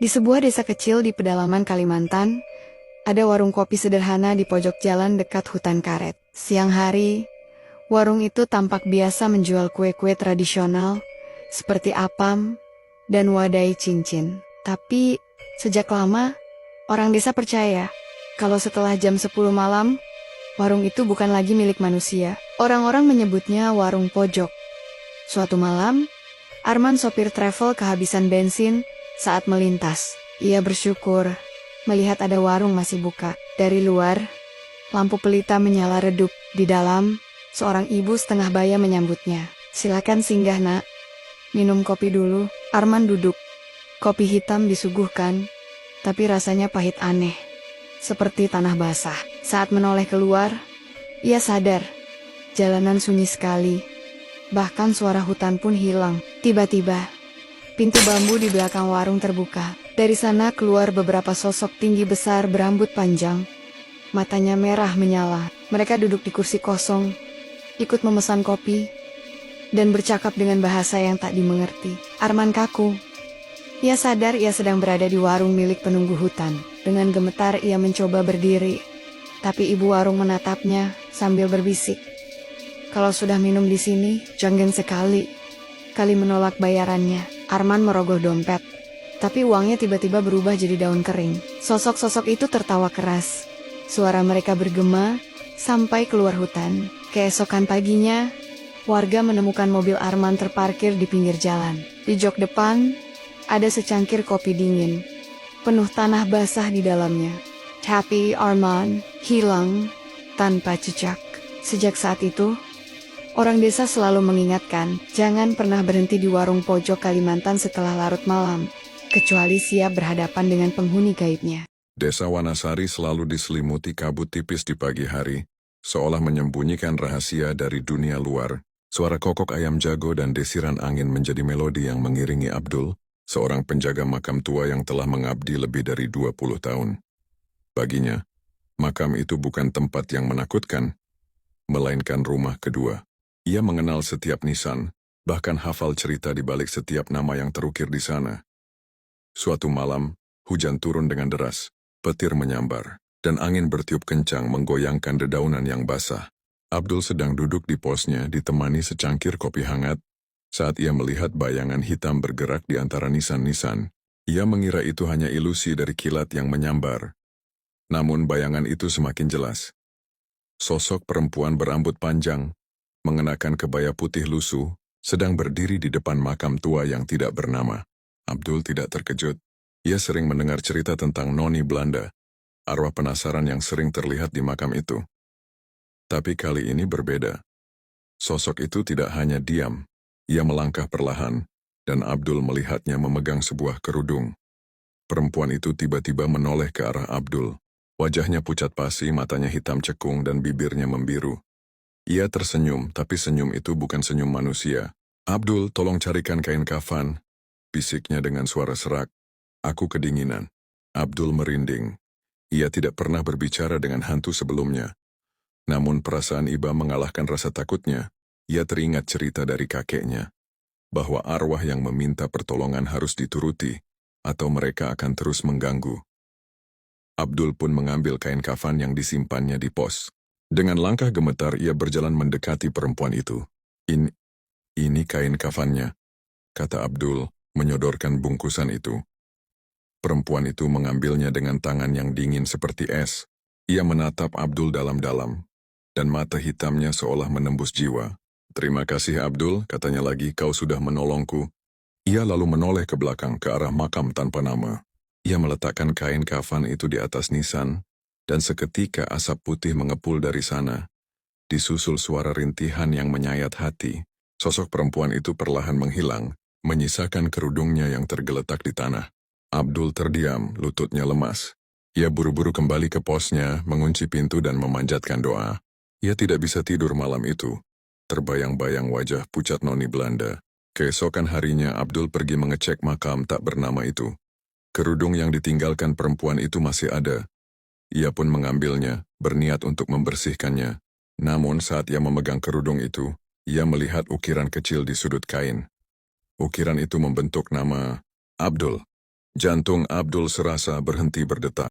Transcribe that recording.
Di sebuah desa kecil di pedalaman Kalimantan, ada warung kopi sederhana di pojok jalan dekat hutan karet. Siang hari, warung itu tampak biasa menjual kue-kue tradisional seperti apam dan wadai cincin. Tapi sejak lama, orang desa percaya kalau setelah jam 10 malam, warung itu bukan lagi milik manusia. Orang-orang menyebutnya warung pojok. Suatu malam, Arman sopir travel kehabisan bensin saat melintas. Ia bersyukur melihat ada warung masih buka. Dari luar, lampu pelita menyala redup. Di dalam, seorang ibu setengah baya menyambutnya. Silakan singgah nak, minum kopi dulu. Arman duduk. Kopi hitam disuguhkan, tapi rasanya pahit aneh. Seperti tanah basah. Saat menoleh keluar, ia sadar, jalanan sunyi sekali. Bahkan suara hutan pun hilang. Tiba-tiba, pintu bambu di belakang warung terbuka. Dari sana keluar beberapa sosok tinggi besar berambut panjang. Matanya merah menyala. Mereka duduk di kursi kosong, ikut memesan kopi, dan bercakap dengan bahasa yang tak dimengerti. Arman kaku. Ia sadar ia sedang berada di warung milik penunggu hutan. Dengan gemetar ia mencoba berdiri, tapi ibu warung menatapnya sambil berbisik. Kalau sudah minum di sini, jangan sekali menolak bayarannya. Arman merogoh dompet, tapi uangnya tiba-tiba berubah jadi daun kering. Sosok-sosok itu tertawa keras. Suara mereka bergema sampai keluar hutan. Keesokan paginya, warga menemukan mobil Arman terparkir di pinggir jalan. Di jok depan, ada secangkir kopi dingin, penuh tanah basah di dalamnya. Tapi Arman hilang tanpa jejak. Sejak saat itu, orang desa selalu mengingatkan, jangan pernah berhenti di warung pojok Kalimantan setelah larut malam, kecuali siap berhadapan dengan penghuni gaibnya. Desa Wanasari selalu diselimuti kabut tipis di pagi hari, seolah menyembunyikan rahasia dari dunia luar. Suara kokok ayam jago dan desiran angin menjadi melodi yang mengiringi Abdul, seorang penjaga makam tua yang telah mengabdi lebih dari 20 tahun. Baginya, makam itu bukan tempat yang menakutkan, melainkan rumah kedua. Ia mengenal setiap nisan, bahkan hafal cerita di balik setiap nama yang terukir di sana. Suatu malam, hujan turun dengan deras, petir menyambar, dan angin bertiup kencang menggoyangkan dedaunan yang basah. Abdul sedang duduk di posnya ditemani secangkir kopi hangat. Saat ia melihat bayangan hitam bergerak di antara nisan-nisan, ia mengira itu hanya ilusi dari kilat yang menyambar. Namun bayangan itu semakin jelas. Sosok perempuan berambut panjang, mengenakan kebaya putih lusuh, sedang berdiri di depan makam tua yang tidak bernama. Abdul tidak terkejut. Ia sering mendengar cerita tentang noni Belanda, arwah penasaran yang sering terlihat di makam itu. Tapi kali ini berbeda. Sosok itu tidak hanya diam, ia melangkah perlahan, dan Abdul melihatnya memegang sebuah kerudung. Perempuan itu tiba-tiba menoleh ke arah Abdul. Wajahnya pucat pasi, matanya hitam cekung dan bibirnya membiru. Ia tersenyum, tapi senyum itu bukan senyum manusia. Abdul, tolong carikan kain kafan, bisiknya dengan suara serak. Aku kedinginan. Abdul merinding. Ia tidak pernah berbicara dengan hantu sebelumnya. Namun perasaan iba mengalahkan rasa takutnya. Ia teringat cerita dari kakeknya, bahwa arwah yang meminta pertolongan harus dituruti, atau mereka akan terus mengganggu. Abdul pun mengambil kain kafan yang disimpannya di pos. Dengan langkah gemetar ia berjalan mendekati perempuan itu. Ini kain kafannya, kata Abdul, menyodorkan bungkusan itu. Perempuan itu mengambilnya dengan tangan yang dingin seperti es. Ia menatap Abdul dalam-dalam, dan mata hitamnya seolah menembus jiwa. Terima kasih Abdul, katanya lagi, kau sudah menolongku. Ia lalu menoleh ke belakang ke arah makam tanpa nama. Ia meletakkan kain kafan itu di atas nisan, dan seketika asap putih mengepul dari sana. Disusul suara rintihan yang menyayat hati. Sosok perempuan itu perlahan menghilang, menyisakan kerudungnya yang tergeletak di tanah. Abdul terdiam, lututnya lemas. Ia buru-buru kembali ke posnya, mengunci pintu dan memanjatkan doa. Ia tidak bisa tidur malam itu. Terbayang-bayang wajah pucat noni Belanda. Keesokan harinya Abdul pergi mengecek makam tak bernama itu. Kerudung yang ditinggalkan perempuan itu masih ada. Ia pun mengambilnya, berniat untuk membersihkannya. Namun saat ia memegang kerudung itu, ia melihat ukiran kecil di sudut kain. Ukiran itu membentuk nama Abdul. Jantung Abdul serasa berhenti berdetak.